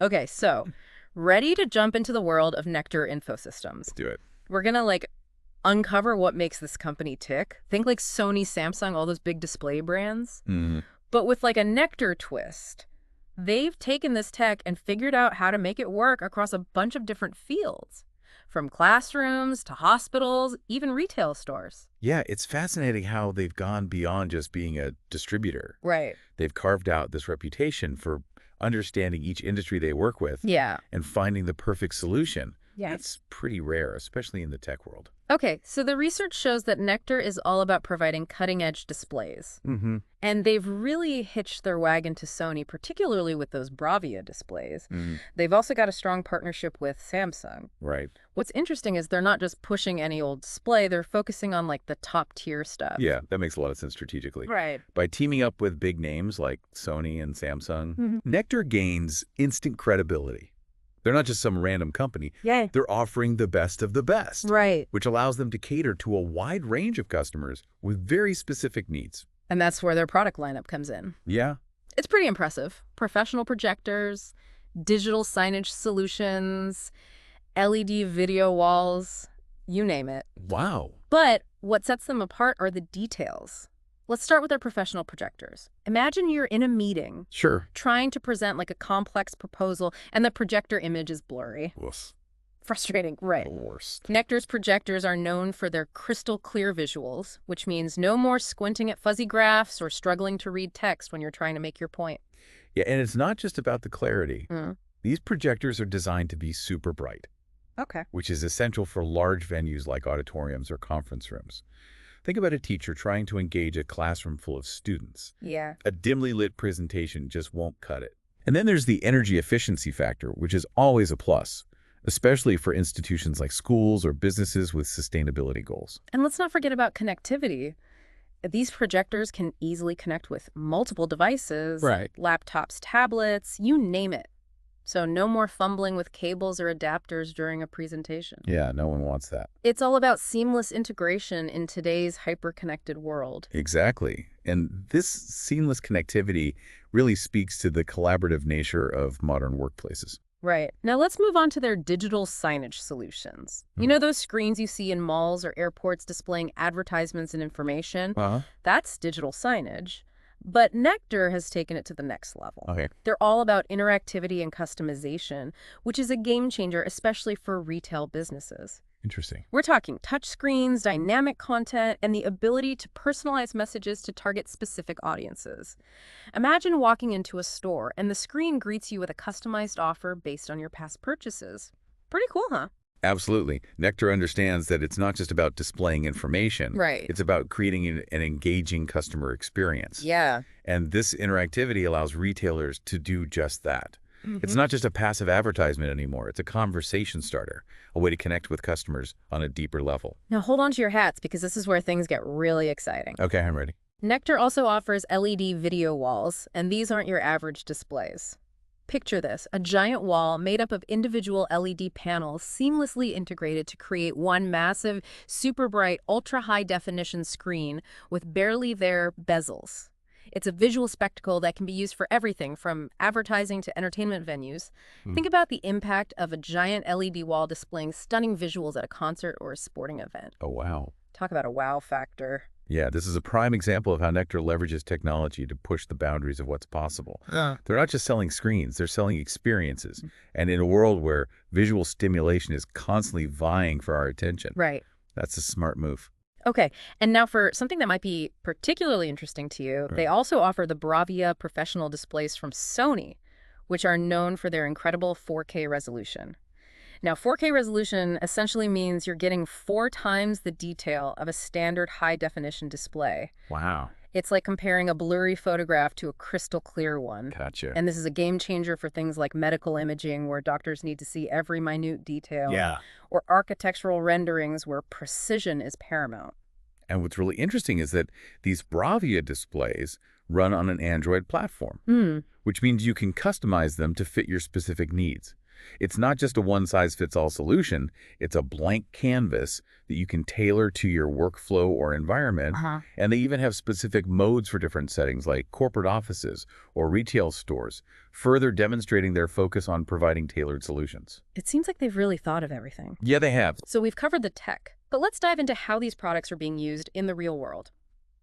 Okay, so ready to jump into the world of Nectar Infosystems. Let's do it. We're gonna uncover what makes this company tick. Think like Sony, Samsung, all those big display brands. Mm, But with like a Nectar twist. They've taken this tech and figured out how to make it work across a bunch of different fields, from classrooms to hospitals, even retail stores. yeah, it's fascinating how they've gone beyond just being a distributor. Right. They've carved out this reputation for understanding each industry they work with Yeah. and finding the perfect solution. Yeah. That's pretty rare, especially in the tech world. Okay, so the research shows that Nectar is all about providing cutting-edge displays. Mm-hmm. And they've really hitched their wagon to Sony, particularly with those Bravia displays. Mm, They've also got a strong partnership with Samsung. right. What's interesting is they're not just pushing any old display, they're focusing on like the top tier stuff. Yeah, that makes a lot of sense strategically. Right. By teaming up with big names like Sony and Samsung, Mhm. Nectar gains instant credibility. They're not just some random company. Yay. They're offering the best of the best, Right. which allows them to cater to a wide range of customers with very specific needs. And that's where their product lineup comes in. Yeah, It's pretty impressive. Professional projectors, digital signage solutions, LED video walls, you name it. wow. But what sets them apart are the details. Let's start with their professional projectors. Imagine you're in a meeting Sure. trying to present like a complex proposal and the projector image is blurry. Woof. Frustrating, right? The worst. Nectar's projectors are known for their crystal clear visuals, which means no more squinting at fuzzy graphs or struggling to read text when you're trying to make your point. Yeah, and it's not just about the clarity. Mm. These projectors are designed to be super bright, Okay. which is essential for large venues like auditoriums or conference rooms. Think about a teacher trying to engage a classroom full of students. Yeah. A dimly lit presentation just won't cut it. And then there's the energy efficiency factor, which is always a plus, especially for institutions like schools or businesses with sustainability goals. And let's not forget about connectivity. These projectors can easily connect with multiple devices, Right. laptops, tablets, you name it. So no more fumbling with cables or adapters during a presentation. Yeah, no one wants that. It's all about seamless integration in today's hyper-connected world. Exactly. And this seamless connectivity really speaks to the collaborative nature of modern workplaces. Right. Now let's move on to their digital signage solutions. You know those screens you see in malls or airports displaying advertisements and information? Uh-huh. That's digital signage. But Nectar has taken it to the next level. Okay. They're all about interactivity and customization, which is a game changer, especially for retail businesses. Interesting. We're talking touchscreens, dynamic content, and the ability to personalize messages to target specific audiences. Imagine walking into a store and the screen greets you with a customized offer based on your past purchases. Pretty cool, huh? Absolutely. Nectar understands that it's not just about displaying information. Right. It's about creating an engaging customer experience. Yeah. And this interactivity allows retailers to do just that. It's not just a passive advertisement anymore. It's a conversation starter, a way to connect with customers on a deeper level. Now hold on to your hats because this is where things get really exciting. Okay, I'm ready. Nectar also offers LED video walls, and these aren't your average displays. Picture this, a giant wall made up of individual LED panels seamlessly integrated to create one massive, super bright, ultra-high definition screen with barely there bezels. It's a visual spectacle that can be used for everything from advertising to entertainment venues. Think about the impact of a giant LED wall displaying stunning visuals at a concert or a sporting event. Oh, wow. Talk about a wow factor. Yeah, this is a prime example of how Nectar leverages technology to push the boundaries of what's possible. Yeah. They're not just selling screens, they're selling experiences. And in a world where visual stimulation is constantly vying for our attention, Right. that's a smart move. Okay, and now for something that might be particularly interesting to you, they also offer the Bravia professional displays from Sony, which are known for their incredible 4K resolution. Now, 4K resolution essentially means you're getting 4 times the detail of a standard high-definition display. Wow. It's like comparing a blurry photograph to a crystal clear one. Gotcha. And this is a game changer for things like medical imaging, where doctors need to see every minute detail. Yeah. Or architectural renderings, where precision is paramount. And what's really interesting is that these Bravia displays run on an Android platform, Hmm. which means you can customize them to fit your specific needs. It's not just a one-size-fits-all solution. It's a blank canvas that you can tailor to your workflow or environment. Uh-huh. And they even have specific modes for different settings like corporate offices or retail stores, further demonstrating their focus on providing tailored solutions. It seems like they've really thought of everything. Yeah, they have. So we've covered the tech, but let's dive into how these products are being used in the real world.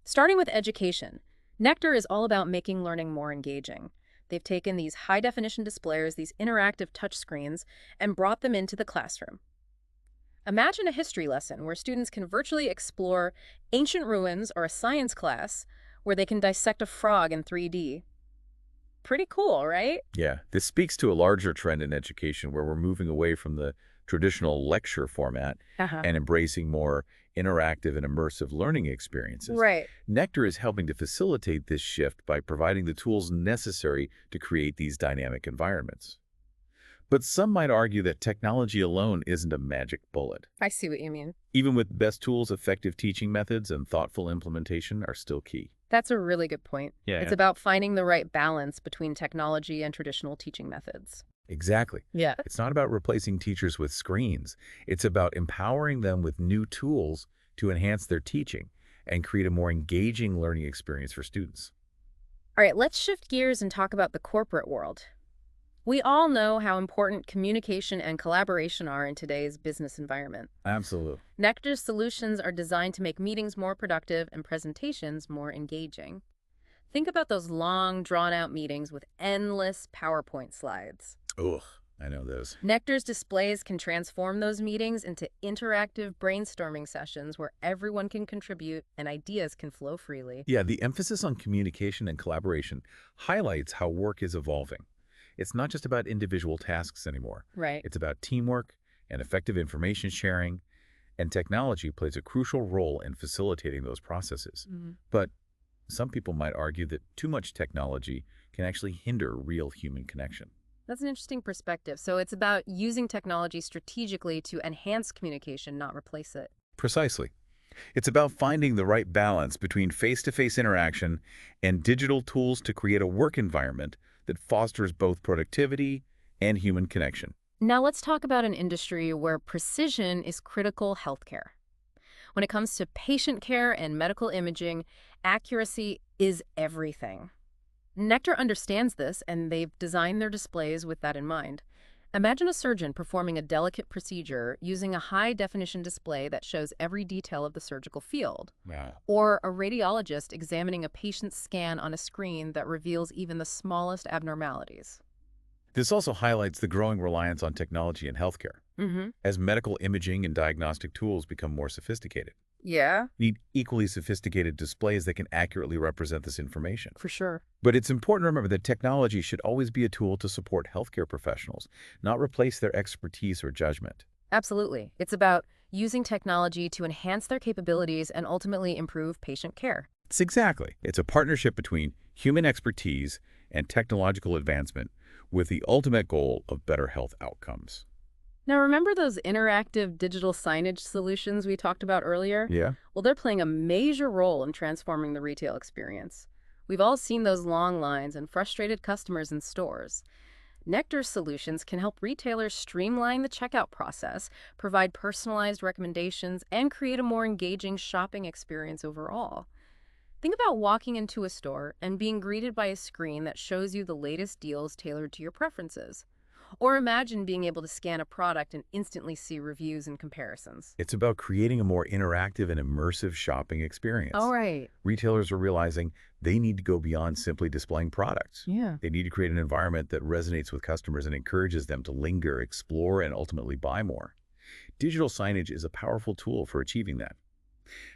Starting with education, Nectar is all about making learning more engaging. They've taken these high-definition displays, these interactive touchscreens, and brought them into the classroom. Imagine a history lesson where students can virtually explore ancient ruins, or a science class where they can dissect a frog in 3D. Pretty cool, right? Yeah, this speaks to a larger trend in education where we're moving away from the traditional lecture format Uh-huh. and embracing more interactive and immersive learning experiences. Right. Nectar is helping to facilitate this shift by providing the tools necessary to create these dynamic environments. But some might argue that technology alone isn't a magic bullet. I see what you mean. Even with best tools, effective teaching methods and thoughtful implementation are still key. That's a really good point. Yeah, It's yeah. about finding the right balance between technology and traditional teaching methods. Exactly. Yeah. It's not about replacing teachers with screens. It's about empowering them with new tools to enhance their teaching and create a more engaging learning experience for students. All right, let's shift gears and talk about the corporate world. We all know how important communication and collaboration are in today's business environment. Absolutely. Nectar's solutions are designed to make meetings more productive and presentations more engaging. Think about those long, drawn-out meetings with endless PowerPoint slides. Ugh, I know those. Nectar's displays can transform those meetings into interactive brainstorming sessions where everyone can contribute and ideas can flow freely. Yeah, the emphasis on communication and collaboration highlights how work is evolving. It's not just about individual tasks anymore. Right. It's about teamwork and effective information sharing, and technology plays a crucial role in facilitating those processes. But some people might argue that too much technology can actually hinder real human connection. That's an interesting perspective. So it's about using technology strategically to enhance communication, not replace it. Precisely. It's about finding the right balance between face-to-face interaction and digital tools to create a work environment that fosters both productivity and human connection. Now let's talk about an industry where precision is critical healthcare. When it comes to patient care and medical imaging, accuracy is everything. Nectar understands this, and they've designed their displays with that in mind. Imagine a surgeon performing a delicate procedure using a high-definition display that shows every detail of the surgical field, Wow. or a radiologist examining a patient's scan on a screen that reveals even the smallest abnormalities. This also highlights the growing reliance on technology in healthcare. As medical imaging and diagnostic tools become more sophisticated, Yeah, we need equally sophisticated displays that can accurately represent this information. for sure. But it's important to remember that technology should always be a tool to support healthcare professionals, not replace their expertise or judgment. Absolutely. It's about using technology to enhance their capabilities and ultimately improve patient care. It's a partnership between human expertise and technological advancement with the ultimate goal of better health outcomes. Now, remember those interactive digital signage solutions we talked about earlier? Yeah. Well, they're playing a major role in transforming the retail experience. We've all seen those long lines and frustrated customers in stores. Nectar's solutions can help retailers streamline the checkout process, provide personalized recommendations, and create a more engaging shopping experience overall. Think about walking into a store and being greeted by a screen that shows you the latest deals tailored to your preferences. Or imagine being able to scan a product and instantly see reviews and comparisons. It's about creating a more interactive and immersive shopping experience. All right. Retailers are realizing they need to go beyond simply displaying products. Yeah. They need to create an environment that resonates with customers and encourages them to linger, explore, and ultimately buy more. Digital signage is a powerful tool for achieving that.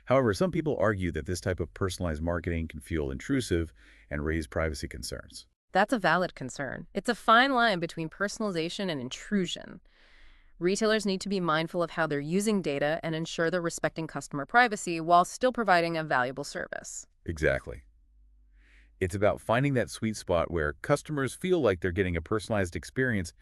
However, some people argue that this type of personalized marketing can feel intrusive and raise privacy concerns. That's a valid concern. It's a fine line between personalization and intrusion. Retailers need to be mindful of how they're using data and ensure they're respecting customer privacy while still providing a valuable service. Exactly. It's about finding that sweet spot where customers feel like they're getting a personalized experience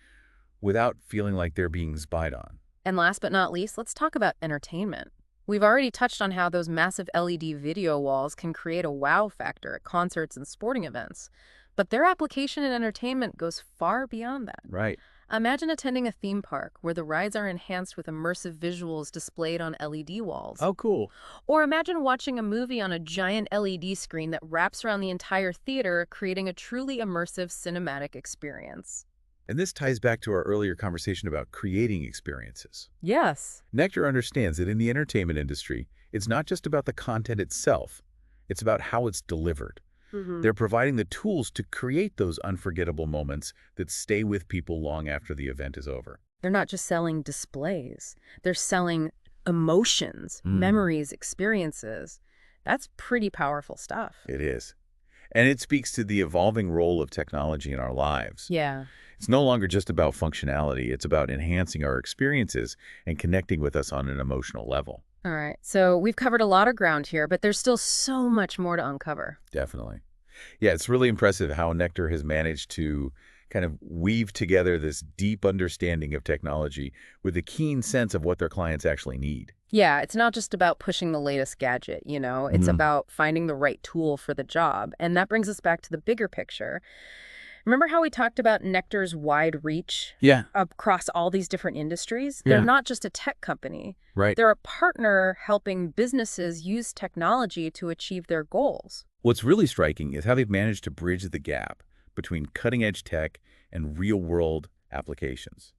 without feeling like they're being spied on. And last but not least, let's talk about entertainment. We've already touched on how those massive LED video walls can create a wow factor at concerts and sporting events. But their application in entertainment goes far beyond that. Right. Imagine attending a theme park where the rides are enhanced with immersive visuals displayed on LED walls. Oh, cool. Or imagine watching a movie on a giant LED screen that wraps around the entire theater, creating a truly immersive cinematic experience. And this ties back to our earlier conversation about creating experiences. Yes. Nectar understands that in the entertainment industry, it's not just about the content itself, it's about how it's delivered. Hmm. They're providing the tools to create those unforgettable moments that stay with people long after the event is over. They're not just selling displays, they're selling emotions, Mm, memories, experiences. That's pretty powerful stuff. it is. And it speaks to the evolving role of technology in our lives. Yeah. It's no longer just about functionality, it's about enhancing our experiences and connecting with us on an emotional level. All right. So we've covered a lot of ground here, but there's still so much more to uncover. Definitely. Yeah, it's really impressive how Nectar has managed to kind of weave together this deep understanding of technology with a keen sense of what their clients actually need. Yeah, it's not just about pushing the latest gadget, it's Mhm. about finding the right tool for the job. And that brings us back to the bigger picture. Remember how we talked about Nectar's wide reach Yeah, across all these different industries? They're yeah, not just a tech company. right. They're a partner helping businesses use technology to achieve their goals. What's really striking is how they've managed to bridge the gap between cutting-edge tech and real-world applications.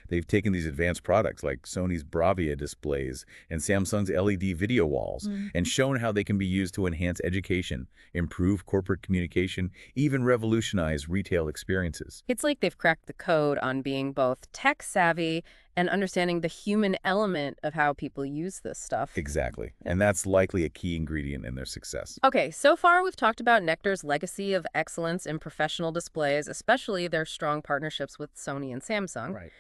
They've taken these advanced products like Sony's Bravia displays and Samsung's LED video walls and shown how they can be used to enhance education, improve corporate communication, even revolutionize retail experiences. It's like they've cracked the code on being both tech savvy and understanding the human element of how people use this stuff. Exactly. And that's likely a key ingredient in their success. Okay, so far we've talked about Nectar's legacy of excellence in professional displays, especially their strong partnerships with Sony and Samsung. Right.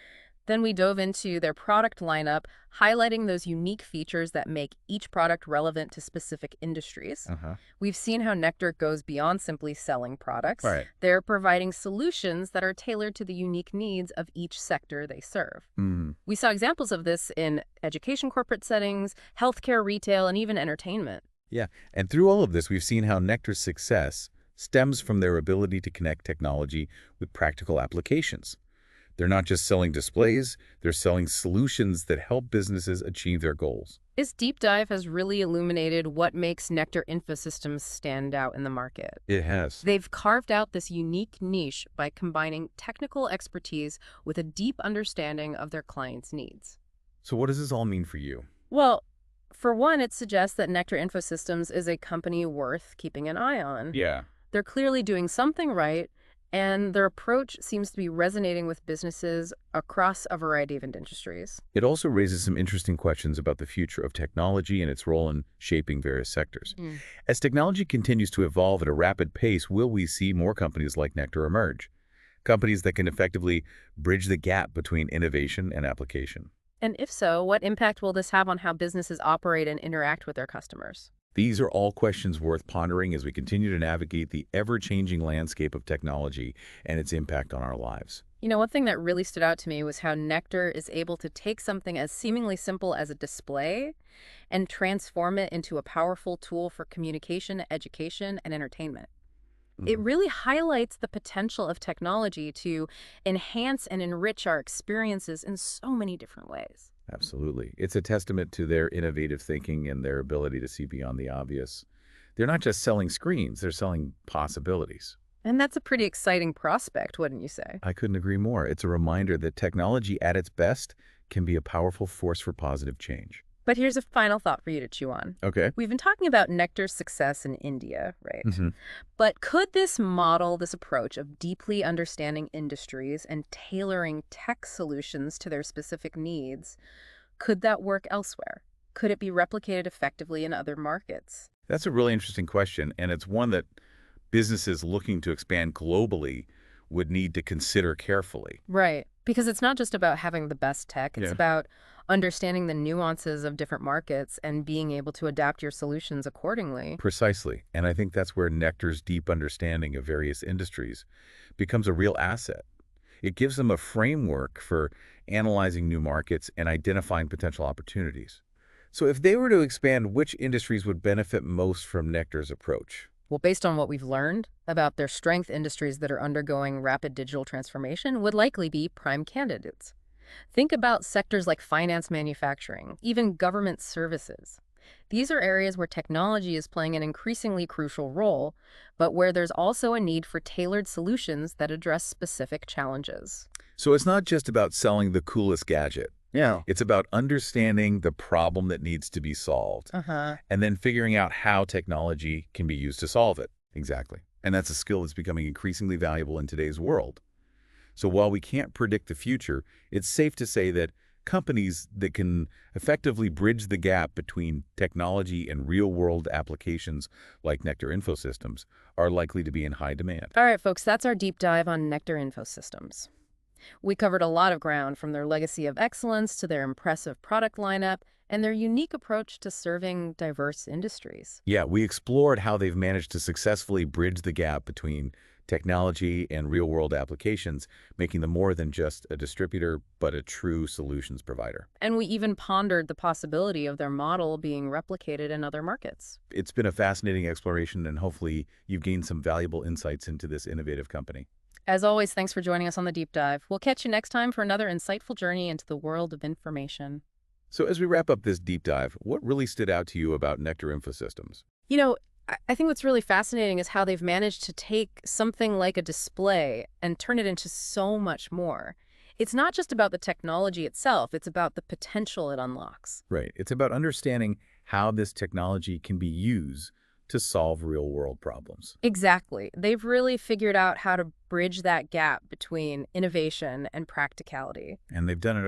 Then we dove into their product lineup, highlighting those unique features that make each product relevant to specific industries. Uh-huh. We've seen how Nectar goes beyond simply selling products. Right. They're providing solutions that are tailored to the unique needs of each sector they serve. Mm. We saw examples of this in education corporate settings, healthcare, retail, and even entertainment. Yeah. And through all of this, we've seen how Nectar's success stems from their ability to connect technology with practical applications. They're not just selling displays, they're selling solutions that help businesses achieve their goals. This deep dive has really illuminated what makes Nectar Infosystems stand out in the market. It has. They've carved out this unique niche by combining technical expertise with a deep understanding of their clients' needs. So what does this all mean for you? Well, for one, it suggests that Nectar Infosystems is a company worth keeping an eye on. Yeah. They're clearly doing something right, and their approach seems to be resonating with businesses across a variety of industries. It also raises some interesting questions about the future of technology and its role in shaping various sectors. Mm. As technology continues to evolve at a rapid pace, will we see more companies like Nectar emerge? Companies that can effectively bridge the gap between innovation and application. And if so, what impact will this have on how businesses operate and interact with their customers? These are all questions worth pondering as we continue to navigate the ever-changing landscape of technology and its impact on our lives. One thing that really stood out to me was how Nectar is able to take something as seemingly simple as a display and transform it into a powerful tool for communication, education, and entertainment. It Mhm. really highlights the potential of technology to enhance and enrich our experiences in so many different ways. Absolutely. It's a testament to their innovative thinking and their ability to see beyond the obvious. They're not just selling screens, they're selling possibilities. And that's a pretty exciting prospect, wouldn't you say? I couldn't agree more. It's a reminder that technology at its best can be a powerful force for positive change. But here's a final thought for you to chew on. Okay. We've been talking about Nectar's success in India, right? Hmm. But could this model, this approach of deeply understanding industries and tailoring tech solutions to their specific needs, could that work elsewhere? Could it be replicated effectively in other markets? That's a really interesting question, and it's one that businesses looking to expand globally would need to consider carefully. Right. Because it's not just about having the best tech, it's Yeah. about understanding the nuances of different markets and being able to adapt your solutions accordingly. Precisely. And I think that's where Nectar's deep understanding of various industries becomes a real asset. It gives them a framework for analyzing new markets and identifying potential opportunities. So if they were to expand, which industries would benefit most from Nectar's approach? Well, based on what we've learned about their strength, industries that are undergoing rapid digital transformation would likely be prime candidates. Think about sectors like finance, manufacturing, even government services. These are areas where technology is playing an increasingly crucial role, but where there's also a need for tailored solutions that address specific challenges. So it's not just about selling the coolest gadget. Yeah. It's about understanding the problem that needs to be solved Uh-huh. and then figuring out how technology can be used to solve it. Exactly. And that's a skill that's becoming increasingly valuable in today's world. So while we can't predict the future, it's safe to say that companies that can effectively bridge the gap between technology and real-world applications like Nectar Infosystems are likely to be in high demand. All right, folks, that's our deep dive on Nectar Infosystems. We covered a lot of ground, from their legacy of excellence to their impressive product lineup and their unique approach to serving diverse industries. Yeah, we explored how they've managed to successfully bridge the gap between technology and real-world applications, making them more than just a distributor, but a true solutions provider. And we even pondered the possibility of their model being replicated in other markets. It's been a fascinating exploration, and hopefully you've gained some valuable insights into this innovative company. As always, thanks for joining us on the deep dive. We'll catch you next time for another insightful journey into the world of information. So as we wrap up this deep dive, what really stood out to you about Nectar Infosystems? You know, I think what's really fascinating is how they've managed to take something like a display and turn it into so much more. It's not just about the technology itself, it's about the potential it unlocks. Right. It's about understanding how this technology can be used to solve real-world problems. Exactly. They've really figured out how to bridge that gap between innovation and practicality. And they've done it